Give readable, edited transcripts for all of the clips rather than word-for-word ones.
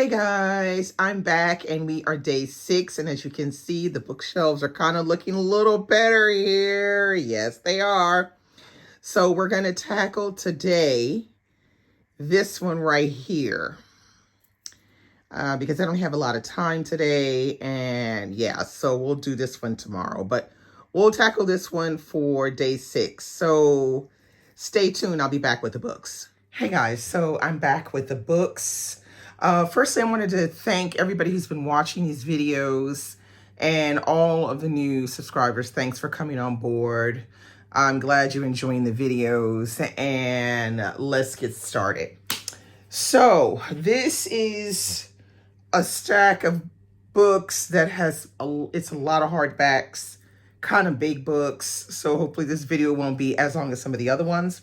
Hey guys, I'm back and we are day 6. And as you can see, the bookshelves are kind of looking a little better here. Yes, they are. So we're going to tackle today this one right here. Because I don't have a lot of time today. And yeah, so we'll do this one tomorrow. But we'll tackle this one for day 6. So stay tuned. I'll be back with the books. Hey guys, so I'm back with the books. Firstly, I wanted to thank everybody who's been watching these videos and all of the new subscribers. Thanks for coming on board. I'm glad you're enjoying the videos, and let's get started. So this is a stack of books that has, it's a lot of hardbacks, kind of big books. So hopefully this video won't be as long as some of the other ones.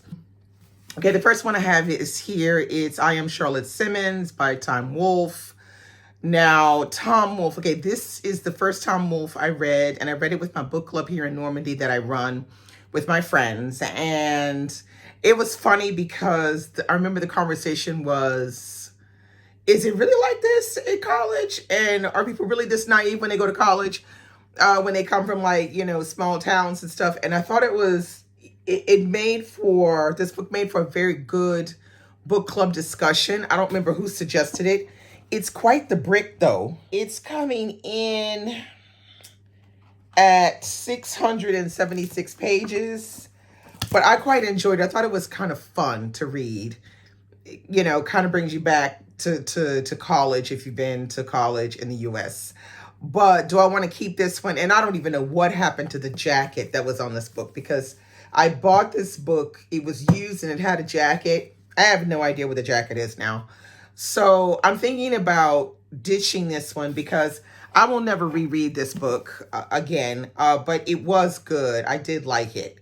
Okay, the first one I have is here. It's I Am Charlotte Simmons by Tom Wolfe. Now, Tom Wolfe, okay, this is the first Tom Wolfe I read, and I read it with my book club here in Normandy that I run with my friends. And it was funny because I remember the conversation was, is it really like this in college? And are people really this naive when they go to college? When they come from, like, you know, small towns and stuff. And I thought it was, this book made for a very good book club discussion. I don't remember who suggested it. It's quite the brick though. It's coming in at 676 pages, but I quite enjoyed it. I thought it was kind of fun to read. You know, kind of brings you back to college if you've been to college in the US. But do I want to keep this one? And I don't even know what happened to the jacket that was on this book, because I bought this book. It was used and it had a jacket. I have no idea what the jacket is now. So I'm thinking about ditching this one because I will never reread this book again. But it was good. I did like it.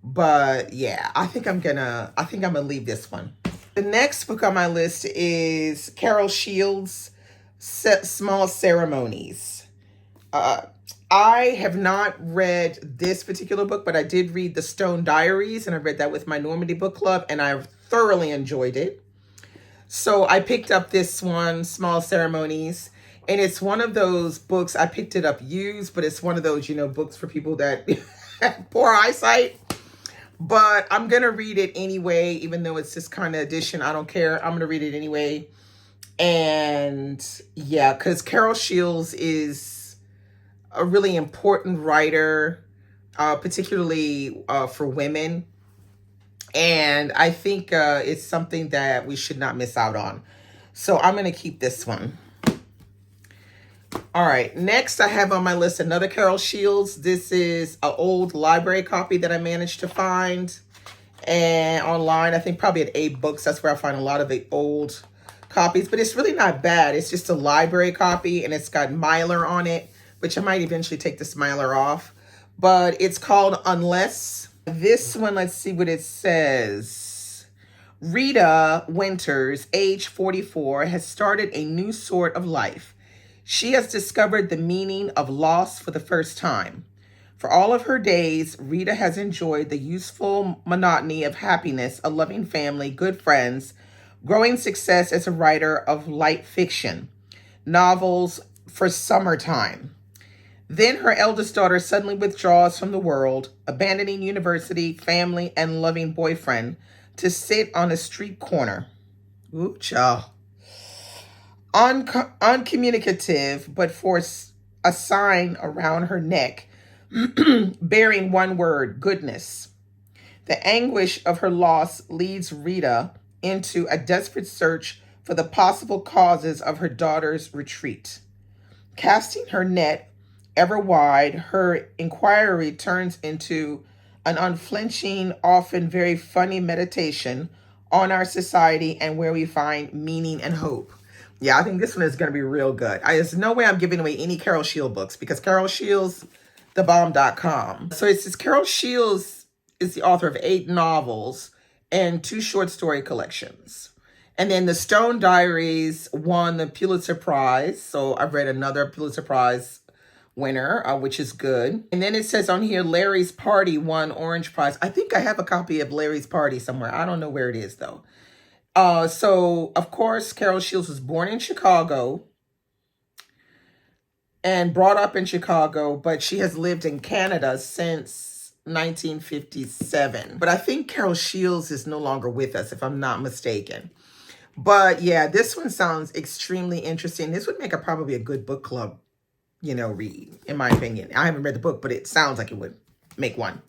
But yeah, I think I'm gonna leave this one. The next book on my list is Carol Shields' Small Ceremonies. I have not read this particular book, but I did read The Stone Diaries, and I read that with my Normandy book club, and I thoroughly enjoyed it. So I picked up this one, Small Ceremonies, and it's one of those books, I picked it up used, but it's one of those, you know, books for people that have poor eyesight. But I'm going to read it anyway, even though it's this kind of edition. I don't care. I'm going to read it anyway. And yeah, because Carol Shields is a really important writer, particularly for women. And I think it's something that we should not miss out on. So I'm going to keep this one. All right, next I have on my list another Carol Shields. This is an old library copy that I managed to find and online. I think probably at Abe Books. That's where I find a lot of the old copies. But it's really not bad. It's just a library copy, and it's got Mylar on it, which I might eventually take the Mylar off. But it's called Unless. This one, let's see what it says. Rita Winters, age 44, has started a new sort of life. She has discovered the meaning of loss for the first time. For all of her days, Rita has enjoyed the useful monotony of happiness, a loving family, good friends, growing success as a writer of light fiction, novels for summertime. Then her eldest daughter suddenly withdraws from the world, abandoning university, family, and loving boyfriend to sit on a street corner. Ooh, child. Uncommunicative, but for a sign around her neck, bearing one word, goodness. The anguish of her loss leads Rita into a desperate search for the possible causes of her daughter's retreat. Casting her net ever wide, her inquiry turns into an unflinching, often very funny meditation on our society and where we find meaning and hope. Yeah, I think this one is going to be real good. There's no way I'm giving away any Carol Shields books because Carol Shields, thebomb.com. So it says Carol Shields is the author of 8 novels and 2 short story collections. And then The Stone Diaries won the Pulitzer Prize. So I've read another Pulitzer Prize winner, which is good. And then it says on here, Larry's Party won Orange Prize. I think I have a copy of Larry's Party somewhere. I don't know where it is though. So of course, Carol Shields was born in Chicago and brought up in Chicago, but she has lived in Canada since 1957. But I think Carol Shields is no longer with us, if I'm not mistaken. But yeah, this one sounds extremely interesting. This would make probably a good book club, read, in my opinion. I haven't read the book, but it sounds like it would make one.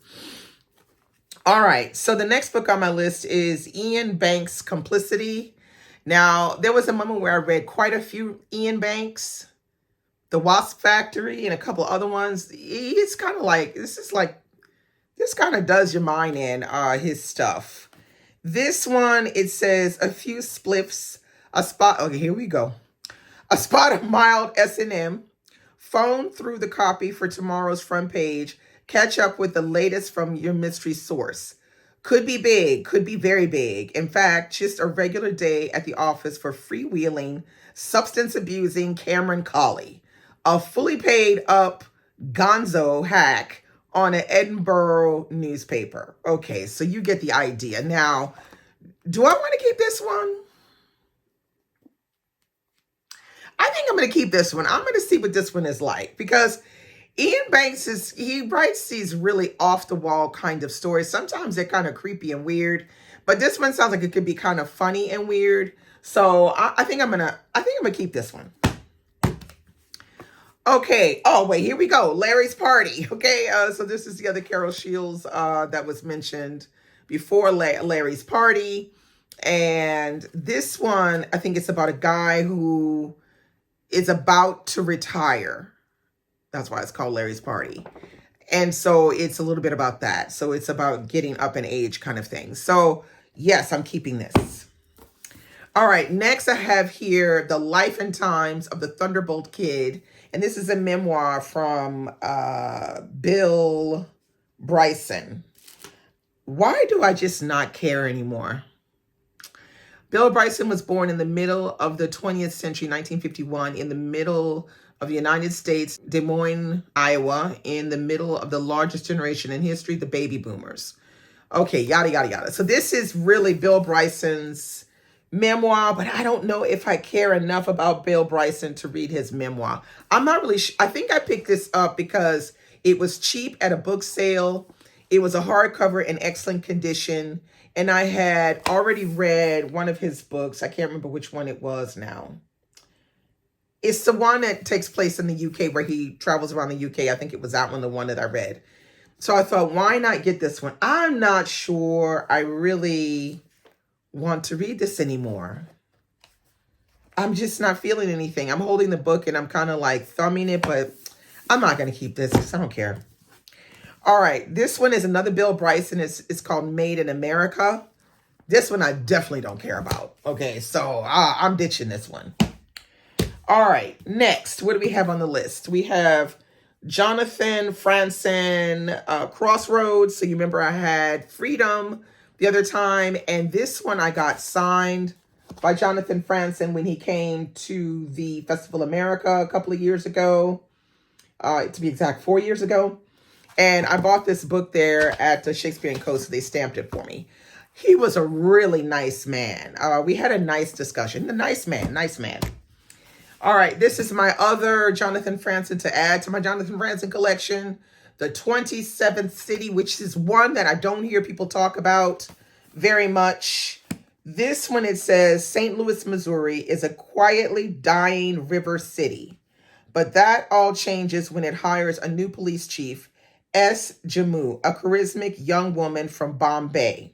All right, so the next book on my list is Iain Banks' Complicity. Now, there was a moment where I read quite a few Iain Banks, The Wasp Factory, and a couple other ones. It's kind of like, this kind of does your mind in, his stuff. This one, it says, a few spliffs, a spot, okay, here we go. A spot of mild S&M, phone through the copy for tomorrow's front page, catch up with the latest from your mystery source. Could be big, could be very big. In fact, just a regular day at the office for freewheeling, substance-abusing Cameron Colley, a fully paid up gonzo hack on an Edinburgh newspaper. Okay, so you get the idea. Now, do I want to keep this one? I think I'm going to keep this one. I'm going to see what this one is like, because Iain Banks he writes these really off the wall kind of stories. Sometimes they're kind of creepy and weird, but this one sounds like it could be kind of funny and weird. So I think I'm gonna keep this one. Okay. Oh wait, here we go. Larry's Party. Okay. So this is the other Carol Shields that was mentioned before, Larry's Party, and this one I think it's about a guy who is about to retire. That's why it's called Larry's Party. And so it's a little bit about that. So it's about getting up in age kind of thing. So yes, I'm keeping this. All right, next I have here The Life and Times of the Thunderbolt Kid. And this is a memoir from Bill Bryson. Why do I just not care anymore? Bill Bryson was born in the middle of the 20th century, 1951, in the middle of the United States, Des Moines, Iowa, in the middle of the largest generation in history, the baby boomers. Okay, yada, yada, yada. So this is really Bill Bryson's memoir, but I don't know if I care enough about Bill Bryson to read his memoir. I'm not really I think I picked this up because it was cheap at a book sale. It was a hardcover in excellent condition, and I had already read one of his books. I can't remember which one it was now. It's the one that takes place in the UK where he travels around the UK. I think it was that one, the one that I read. So I thought, why not get this one? I'm not sure I really want to read this anymore. I'm just not feeling anything. I'm holding the book and I'm kind of like thumbing it, but I'm not going to keep this because I don't care. All right, this one is another Bill Bryson. It's called Made in America. This one I definitely don't care about. Okay, so I'm ditching this one. All right, next, what do we have on the list? We have Jonathan Franzen, Crossroads. So you remember I had Freedom the other time, and this one I got signed by Jonathan Franzen when he came to the Festival America a couple of years ago, to be exact, 4 years ago. And I bought this book there at the Shakespeare & Co., so they stamped it for me. He was a really nice man. We had a nice discussion. Nice man. All right, this is my other Jonathan Franzen to add to my Jonathan Franzen collection, The 27th City, which is one that I don't hear people talk about very much. This one, it says, St. Louis, Missouri is a quietly dying river city, but that all changes when it hires a new police chief, S. Jammu, a charismatic young woman from Bombay.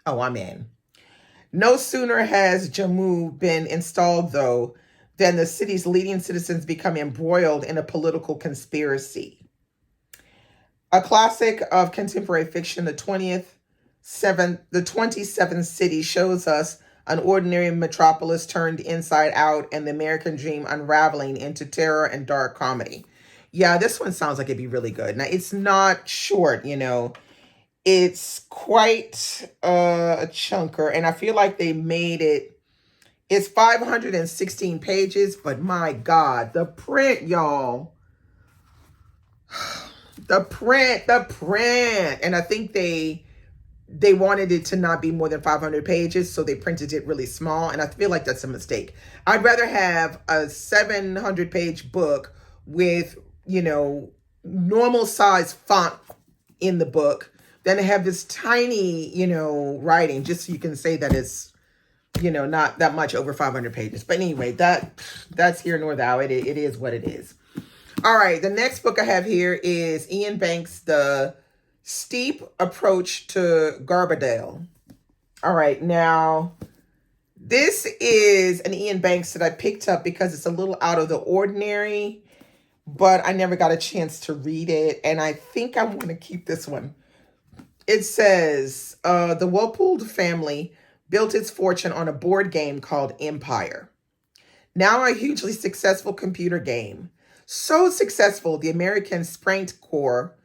Oh, I'm in. No sooner has Jammu been installed, though, than the city's leading citizens become embroiled in a political conspiracy. A classic of contemporary fiction, the 27th City shows us an ordinary metropolis turned inside out and the American dream unraveling into terror and dark comedy. Yeah, this one sounds like it'd be really good. Now, it's not short, It's quite a chunker, and I feel like they made it. It's 516 pages, but my God, the print, y'all. The print. And I think they they wanted it to not be more than 500 pages, so they printed it really small, and I feel like that's a mistake. I'd rather have a 700-page book with, normal size font in the book than to have this tiny, writing, just so you can say that it's, not that much over 500 pages. But anyway, that's here nor thou. It is what it is. All right, the next book I have here is Iain Banks, The Steep Approach to Garbadale. All right, now this is an Iain Banks that I picked up because it's a little out of the ordinary, but I never got a chance to read it, and I think I want to keep this one. It says, the Wolfe family built its fortune on a board game called Empire. Now a hugely successful computer game. So successful, the American Sprint Corps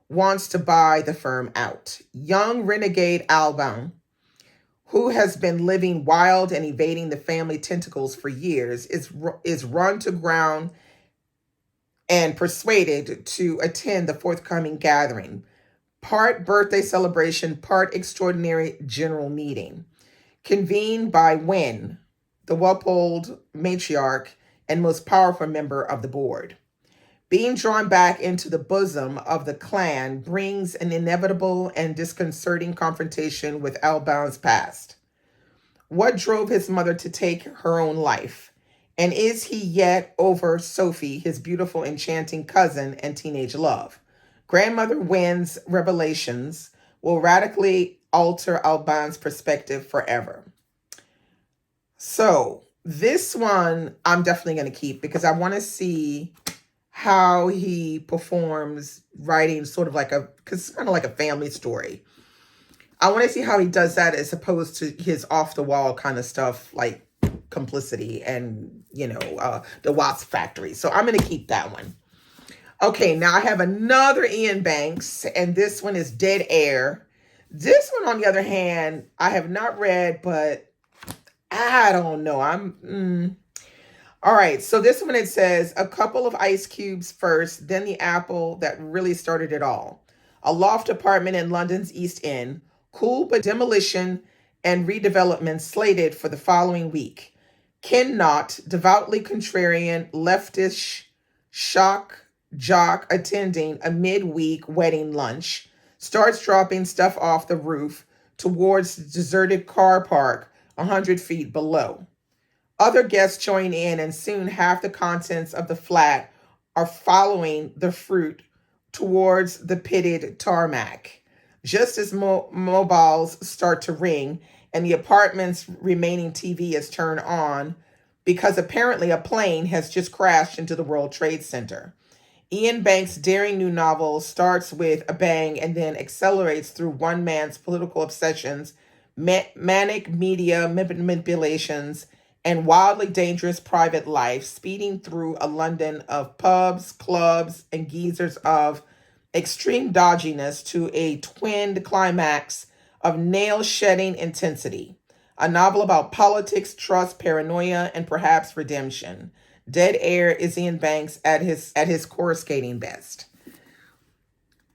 wants to buy the firm out. Young renegade Alban, who has been living wild and evading the family tentacles for years, is run to ground and persuaded to attend the forthcoming gathering. Part birthday celebration, part extraordinary general meeting. Convened by Wen, the Wolfe matriarch and most powerful member of the board. Being drawn back into the bosom of the clan brings an inevitable and disconcerting confrontation with Alban's past. What drove his mother to take her own life? And is he yet over Sophie, his beautiful, enchanting cousin and teenage love? Grandmother Wen's revelations will radically alter Alban's perspective forever. So this one I'm definitely going to keep because I want to see how he performs writing sort of because it's kind of like a family story. I want to see how he does that as opposed to his off the wall kind of stuff like Complicity and, the Wasp Factory. So I'm going to keep that one. Okay, now I have another Iain Banks, and this one is Dead Air. This one, on the other hand, I have not read, but I don't know. All right, so this one, it says, a couple of ice cubes first, then the apple that really started it all. A loft apartment in London's East End, cool but demolition and redevelopment slated for the following week. Ken Knott, devoutly contrarian, leftish, shock jock attending a midweek wedding lunch, starts dropping stuff off the roof towards the deserted car park 100 feet below. Other guests join in, and soon half the contents of the flat are following the fruit towards the pitted tarmac. Just as mobiles start to ring and the apartment's remaining TV is turned on because apparently a plane has just crashed into the World Trade Center. Iain Banks' daring new novel starts with a bang and then accelerates through one man's political obsessions, manic media manipulations, and wildly dangerous private life, speeding through a London of pubs, clubs, and geezers of extreme dodginess to a twinned climax of nail-shedding intensity. A novel about politics, trust, paranoia, and perhaps redemption. Dead Air is Iain Banks at his coruscating best.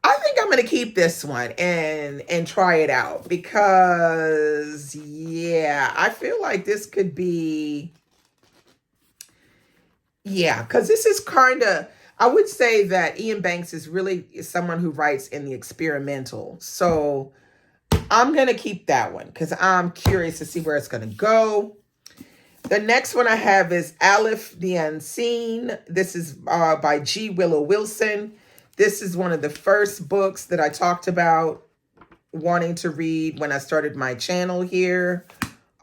I think I'm going to keep this one and try it out because, I feel like this could be, because this is kind of, I would say that Iain Banks is someone who writes in the experimental. So I'm going to keep that one because I'm curious to see where it's going to go. The next one I have is Alif the Unseen. This is by G. Willow Wilson. This is one of the first books that I talked about wanting to read when I started my channel here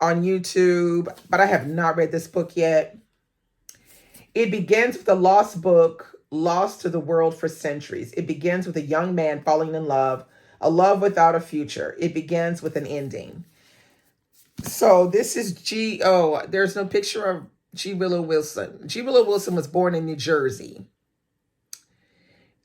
on YouTube, but I have not read this book yet. It begins with a lost book, lost to the world for centuries. It begins with a young man falling in love, a love without a future. It begins with an ending. So this is there's no picture of G. Willow Wilson. G. Willow Wilson was born in New Jersey.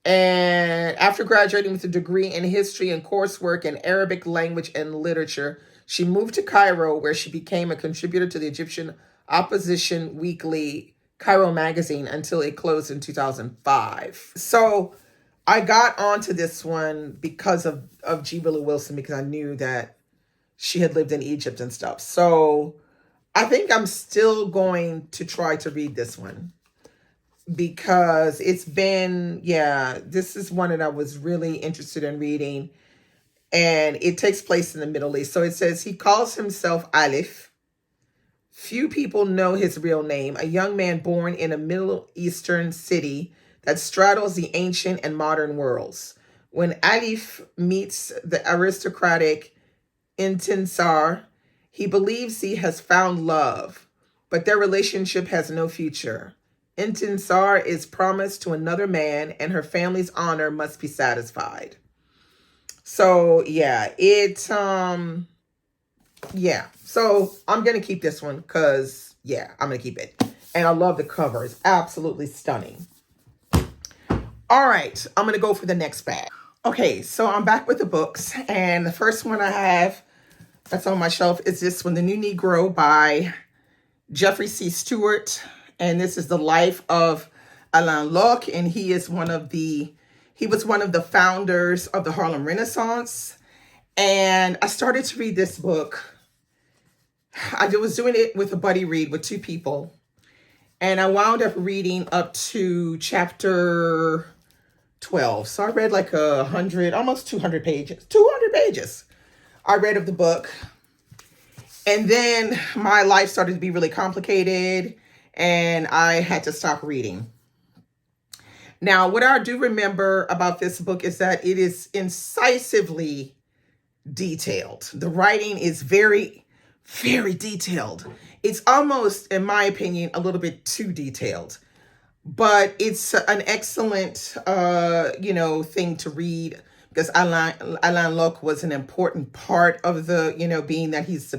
And after graduating with a degree in history and coursework in Arabic language and literature, she moved to Cairo, where she became a contributor to the Egyptian opposition weekly Cairo magazine until it closed in 2005. So I got onto this one because of G. Willow Wilson, because I knew that she had lived in Egypt and stuff. So I think I'm still going to try to read this one because it's been, yeah, this is one that I was really interested in reading. And it takes place in the Middle East. So it says he calls himself Alif. Few people know his real name, a young man born in a Middle Eastern city that straddles the ancient and modern worlds. When Alif meets the aristocratic Intinsar, he believes he has found love, but their relationship has no future. Intinsar is promised to another man, and her family's honor must be satisfied. So yeah, yeah. So I'm gonna keep this one because yeah, I'm gonna keep it. And I love the cover. It's absolutely stunning. All right, I'm gonna go for the next bag. Okay, so I'm back with the books, and the first one I have that's on my shelf is this one, The New Negro by Jeffrey C. Stewart. And this is the life of Alain Locke, and he was one of the founders of the Harlem Renaissance. And I started to read this book. I was doing it with a buddy read with two people. And I wound up reading up to chapter 12. So I read like 100, almost 200 pages. 200 pages I read of the book. And then my life started to be really complicated, and I had to stop reading. Now, what I do remember about this book is that it is incisively detailed. The writing is very, very detailed. It's almost, in my opinion, a little bit too detailed. But it's an excellent, thing to read, because Alain Locke was an important part of the, being that he's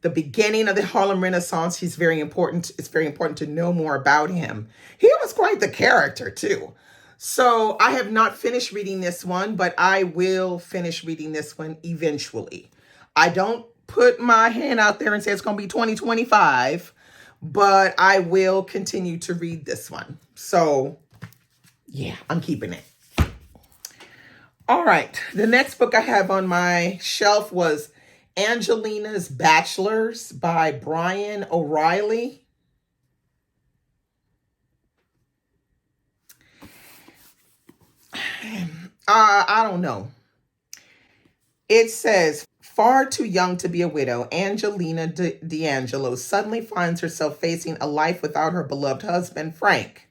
the beginning of the Harlem Renaissance. He's very important. It's very important to know more about him. He was quite the character too. So I have not finished reading this one, but I will finish reading this one eventually. I don't put my hand out there and say it's going to be 2025, but I will continue to read this one. So yeah, I'm keeping it. All right. The next book I have on my shelf was Angelina's Bachelors by Brian O'Reilly. I don't know. It says, far too young to be a widow, Angelina D'Angelo suddenly finds herself facing a life without her beloved husband, Frank.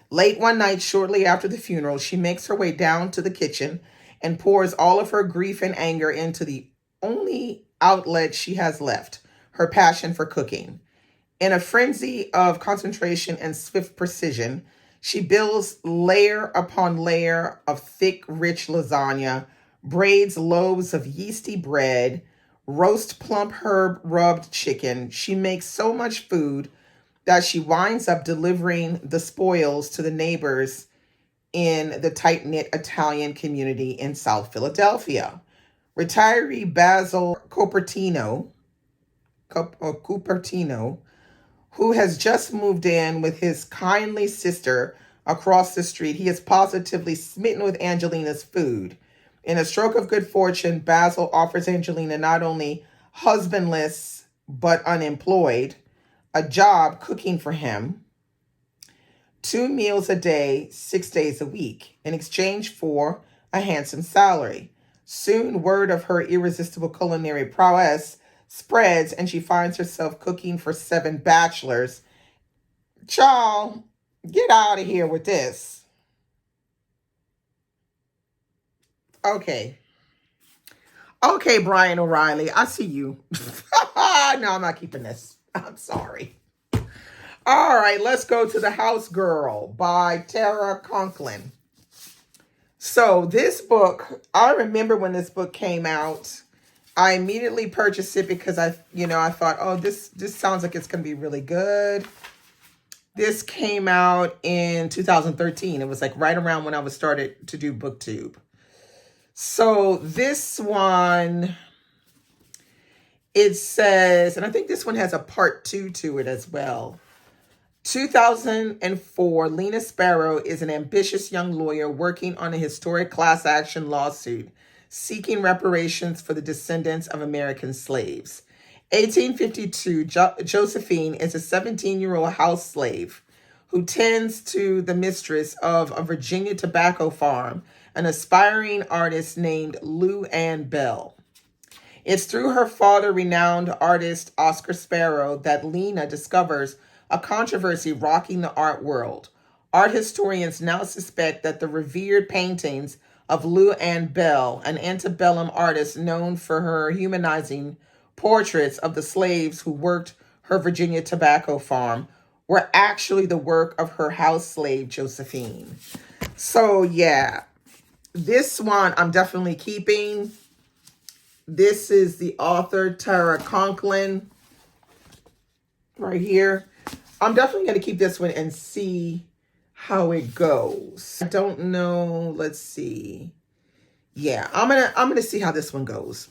Late one night, shortly after the funeral, she makes her way down to the kitchen and pours all of her grief and anger into the only outlet she has left, her passion for cooking. In a frenzy of concentration and swift precision, she builds layer upon layer of thick, rich lasagna, braids loaves of yeasty bread, roast plump herb rubbed chicken. She makes so much food that she winds up delivering the spoils to the neighbors in the tight-knit Italian community in South Philadelphia. Retiree Basil Cupertino, who has just moved in with his kindly sister across the street, he is positively smitten with Angelina's food. In a stroke of good fortune, Basil offers Angelina not only husbandless but unemployed, a job cooking for him, 2 meals a day, 6 days a week, in exchange for a handsome salary. Soon, word of her irresistible culinary prowess spreads, and she finds herself cooking for 7 bachelors. Child, get out of here with this. Okay. Okay, Brian O'Reilly, I see you. No, I'm not keeping this. I'm sorry. All right, let's go to The House Girl by Tara Conklin. So this book, I remember when this book came out, I immediately purchased it because I thought, oh, this sounds like it's going to be really good. This came out in 2013. It was like right around when I was started to do BookTube. So this one, it says, and I think this one has a part 2 to it as well. 2004, Lena Sparrow is an ambitious young lawyer working on a historic class action lawsuit seeking reparations for the descendants of American slaves. 1852, Josephine is a 17-year-old house slave who tends to the mistress of a Virginia tobacco farm, an aspiring artist named Lou Ann Bell. It's through her father, renowned artist Oscar Sparrow, that Lena discovers a controversy rocking the art world. Art historians now suspect that the revered paintings of Lou Ann Bell, an antebellum artist known for her humanizing portraits of the slaves who worked her Virginia tobacco farm, were actually the work of her house slave, Josephine. So yeah, this one I'm definitely keeping. This is the author, Tara Conklin, right here. I'm definitely going to keep this one and see how it goes. I don't know. Let's see. Yeah, I'm gonna see how this one goes.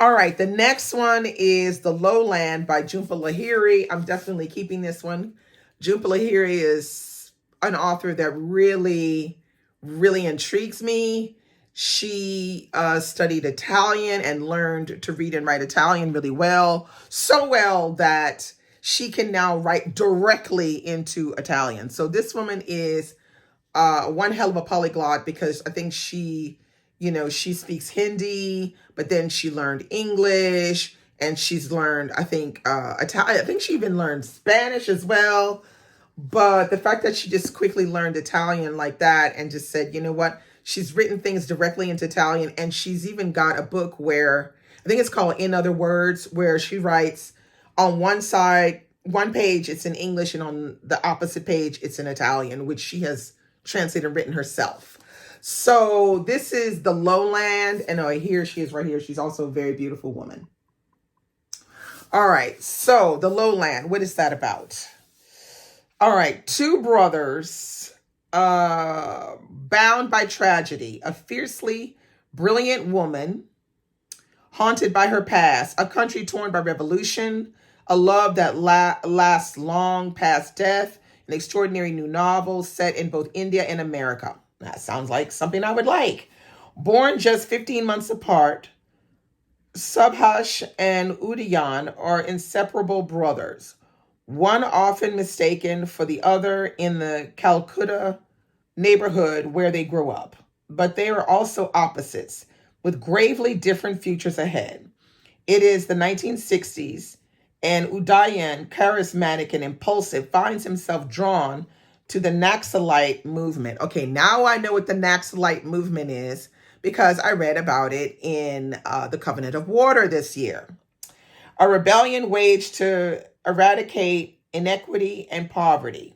All right, the next one is The Lowland by Jhumpa Lahiri. I'm definitely keeping this one. Jhumpa Lahiri is an author that really, really intrigues me. She studied Italian and learned to read and write Italian really well. So well that she can now write directly into Italian. So this woman is one hell of a polyglot, because I think she speaks Hindi, but then she learned English, and she's learned, I think, Italian. I think she even learned Spanish as well. But the fact that she just quickly learned Italian like that and just said, you know what, she's written things directly into Italian, and she's even got a book where, I think it's called In Other Words, where she writes on one side, one page, it's in English, and on the opposite page, it's in Italian, which she has translated and written herself. So this is The Lowland, and here she is right here. She's also a very beautiful woman. All right, so The Lowland, what is that about? All right, two brothers bound by tragedy, a fiercely brilliant woman haunted by her past, a country torn by revolution, a love that lasts long past death, an extraordinary new novel set in both India and America. That sounds like something I would like. Born just 15 months apart, Subhash and Udayan are inseparable brothers, one often mistaken for the other in the Calcutta neighborhood where they grew up. But they are also opposites, with gravely different futures ahead. It is the 1960s, and Udayan, charismatic and impulsive, finds himself drawn to the Naxalite movement. Okay, now I know what the Naxalite movement is, because I read about it in the Covenant of Water this year. A rebellion waged to eradicate inequity and poverty.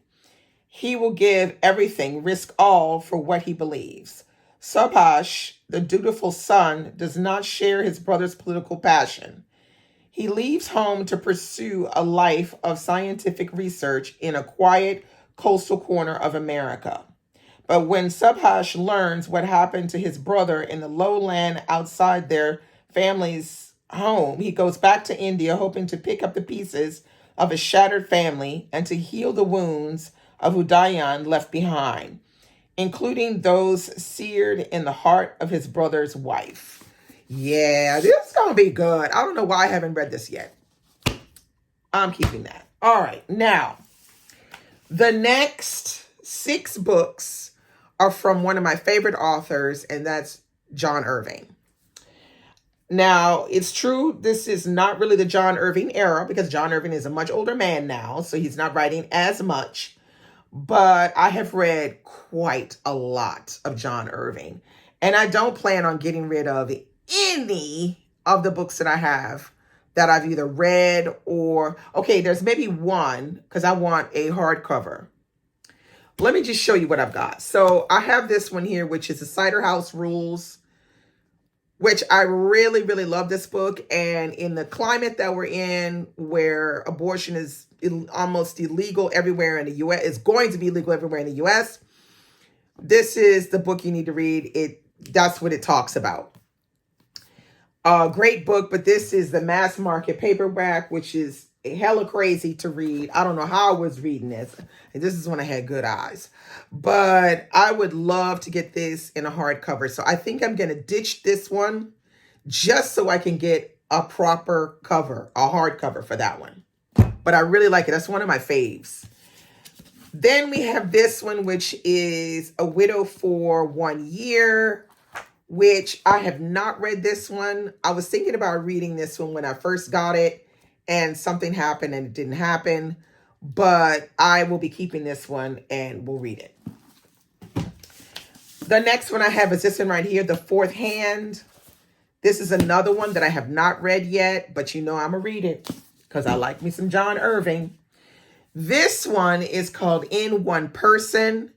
He will give everything, risk all for what he believes. Subhash, the dutiful son, does not share his brother's political passion. He leaves home to pursue a life of scientific research in a quiet coastal corner of America. But when Subhash learns what happened to his brother in the lowland outside their family's home, he goes back to India, hoping to pick up the pieces of a shattered family and to heal the wounds of Udayan left behind, including those seared in the heart of his brother's wife. Yeah, this is going to be good. I don't know why I haven't read this yet. I'm keeping that. All right, now, the next 6 books are from one of my favorite authors, and that's John Irving. Now, it's true, this is not really the John Irving era, because John Irving is a much older man now, so he's not writing as much. But I have read quite a lot of John Irving, and I don't plan on getting rid of any of the books that I have that I've either read or, okay, there's maybe one, because I want a hardcover. Let me just show you what I've got. So I have this one here, which is The Cider House Rules, which I really, really love this book. And in the climate that we're in, where abortion is almost illegal everywhere in the U.S., it's going to be illegal everywhere in the U.S., this is the book you need to read. That's what it talks about. A great book, but this is the mass market paperback, which is hella crazy to read. I don't know how I was reading this. This is when I had good eyes. But I would love to get this in a hardcover. So I think I'm going to ditch this one just so I can get a proper cover, a hardcover for that one. But I really like it. That's one of my faves. Then we have this one, which is A Widow for 1 Year, which I have not read this one. I was thinking about reading this one when I first got it, and something happened and it didn't happen. But I will be keeping this one and we'll read it. The next one I have is this one right here, The Fourth Hand. This is another one that I have not read yet, but you know I'm going to read it because I like me some John Irving. This one is called In One Person.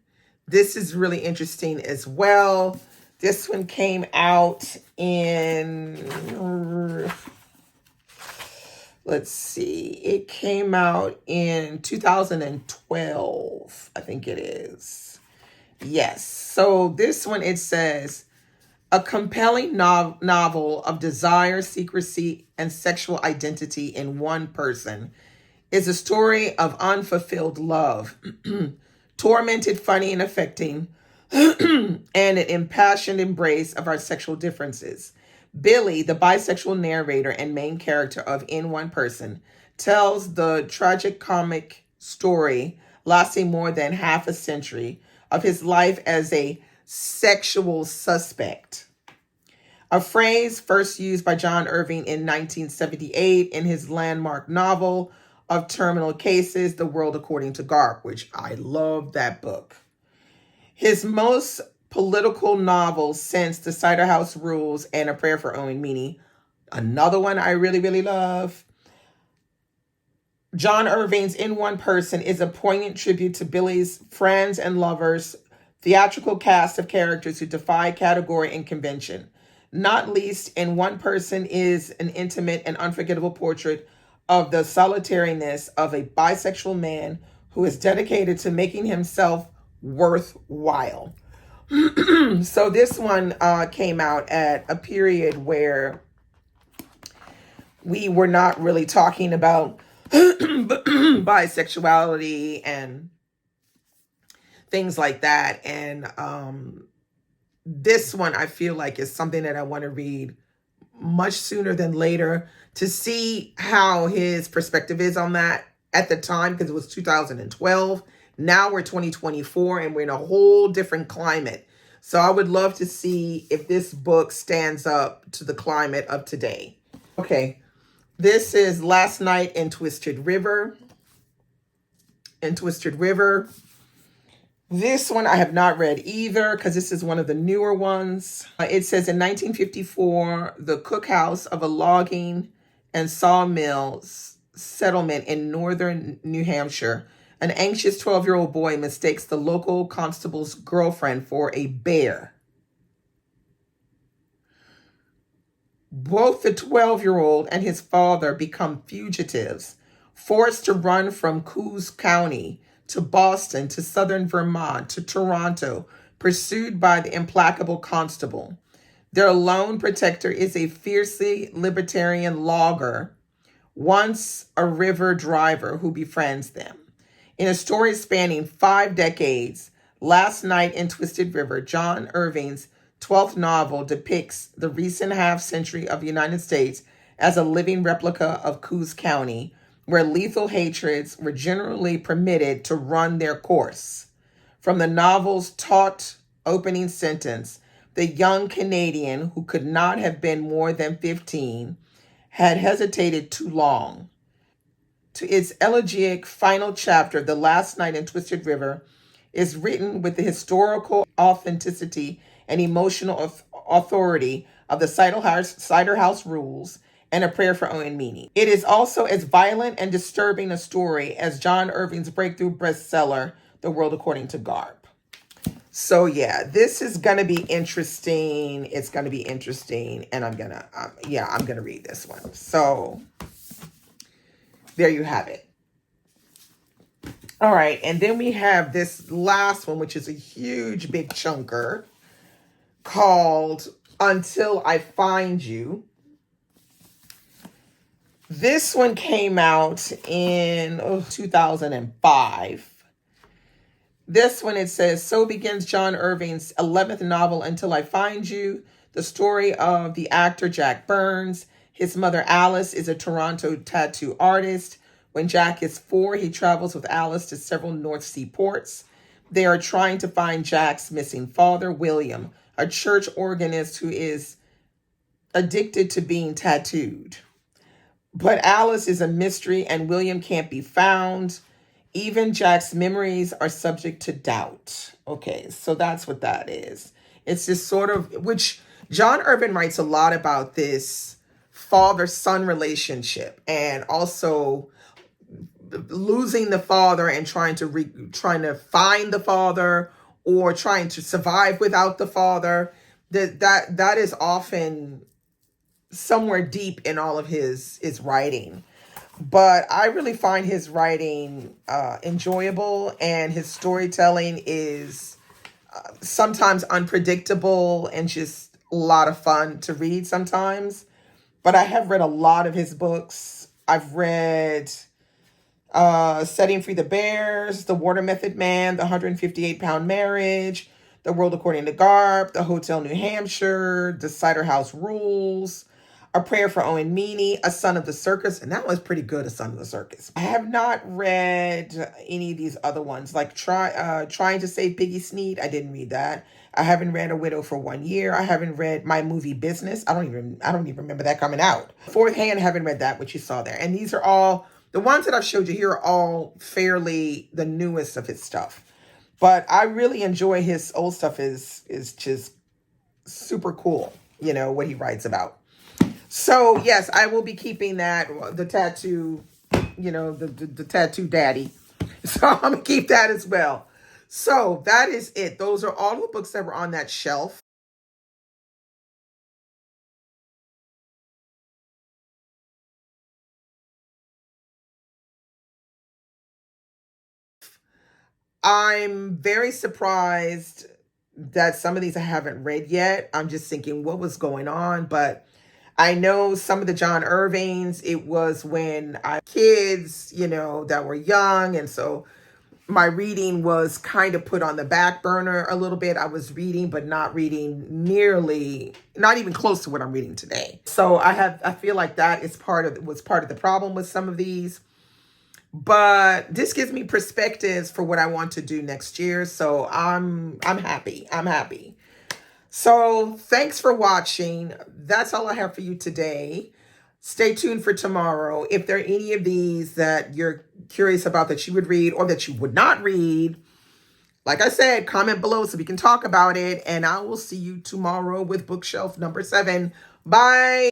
This is really interesting as well. This one came out in, let's see, it came out in 2012, I think it is. Yes. So this one, it says, a compelling novel of desire, secrecy, and sexual identity in one person is a story of unfulfilled love, tormented, funny, and affecting, and an impassioned embrace of our sexual differences. Billy, the bisexual narrator and main character of In One Person, tells the tragic-comic story lasting more than half a century of his life as a sexual suspect. A phrase first used by John Irving in 1978 in his landmark novel of terminal cases, The World According to Garp, which I love that book. His most political novels since The Cider House Rules and A Prayer for Owen Meany, another one I really, really love. John Irving's In One Person is a poignant tribute to Billy's friends and lovers, theatrical cast of characters who defy category and convention. Not least, In One Person is an intimate and unforgettable portrait of the solitariness of a bisexual man who is dedicated to making himself worthwhile. So this one came out at a period where we were not really talking about bisexuality and things like that. And this one I feel like is something that I want to read much sooner than later to see how his perspective is on that at the time, because it was 2012. Now we're 2024 and we're in a whole different climate. So I would love to see if this book stands up to the climate of today. Okay, this is Last Night in Twisted River. This one I have not read either because this is one of the newer ones. It says in 1954, the cookhouse of a logging and sawmills settlement in northern New Hampshire, an anxious 12-year-old boy mistakes the local constable's girlfriend for a bear. Both the 12-year-old and his father become fugitives, forced to run from Coos County to Boston, to southern Vermont, to Toronto, pursued by the implacable constable. Their lone protector is a fiercely libertarian logger, once a river driver, who befriends them. In a story spanning 5 decades, Last Night in Twisted River, John Irving's 12th novel, depicts the recent half-century of the United States as a living replica of Coos County, where lethal hatreds were generally permitted to run their course. From the novel's taut opening sentence, the young Canadian, who could not have been more than 15, had hesitated too long, to its elegiac final chapter, The Last Night in Twisted River, is written with the historical authenticity and emotional authority of the Cider House Rules and A Prayer for Owen Meany. It is also as violent and disturbing a story as John Irving's breakthrough bestseller, The World According to Garp. So yeah, this is going to be interesting. It's going to be interesting. And I'm going to read this one. So there you have it. All right. And then we have this last one, which is a huge, big chunker, called Until I Find You. This one came out in 2005. This one, it says, so begins John Irving's 11th novel, Until I Find You, the story of the actor Jack Burns. His mother, Alice, is a Toronto tattoo artist. When Jack is 4, he travels with Alice to several North Sea ports. They are trying to find Jack's missing father, William, a church organist who is addicted to being tattooed. But Alice is a mystery and William can't be found. Even Jack's memories are subject to doubt. Okay, so that's what that is. It's just sort of, which John Irving writes a lot about this father-son relationship, and also losing the father and trying to find the father, or trying to survive without the father. That is often somewhere deep in all of his writing. But I really find his writing enjoyable, and his storytelling is sometimes unpredictable and just a lot of fun to read sometimes. But I have read a lot of his books. I've read Setting Free the Bears, The Water Method Man, The 158-Pound Marriage, The World According to Garp, The Hotel New Hampshire, The Cider House Rules, A Prayer for Owen Meany, A Son of the Circus, and that was pretty good, A Son of the Circus. I have not read any of these other ones, like Trying to Save Piggy Sneed. I didn't read that. I haven't read A Widow for 1 Year. I haven't read My Movie Business. I don't even remember that coming out. Fourth Hand, haven't read that, which you saw there. And these are all, the ones that I've showed you here are all fairly the newest of his stuff. But I really enjoy his old stuff. Is just super cool, what he writes about. So, yes, I will be keeping that, the tattoo, the tattoo daddy. So I'm going to keep that as well. So that is it. Those are all the books that were on that shelf. I'm very surprised that some of these I haven't read yet. I'm just thinking what was going on, but I know some of the John Irvings, it was when I had kids, that were young. And so my reading was kind of put on the back burner a little bit. I was reading, but not reading not even close to what I'm reading today. So I feel like that was part of the problem with some of these. But this gives me perspectives for what I want to do next year. So I'm happy. I'm happy. So thanks for watching. That's all I have for you today. Stay tuned for tomorrow. If there are any of these that you're curious about that you would read or that you would not read, like I said, comment below so we can talk about it. And I will see you tomorrow with bookshelf number 7. Bye.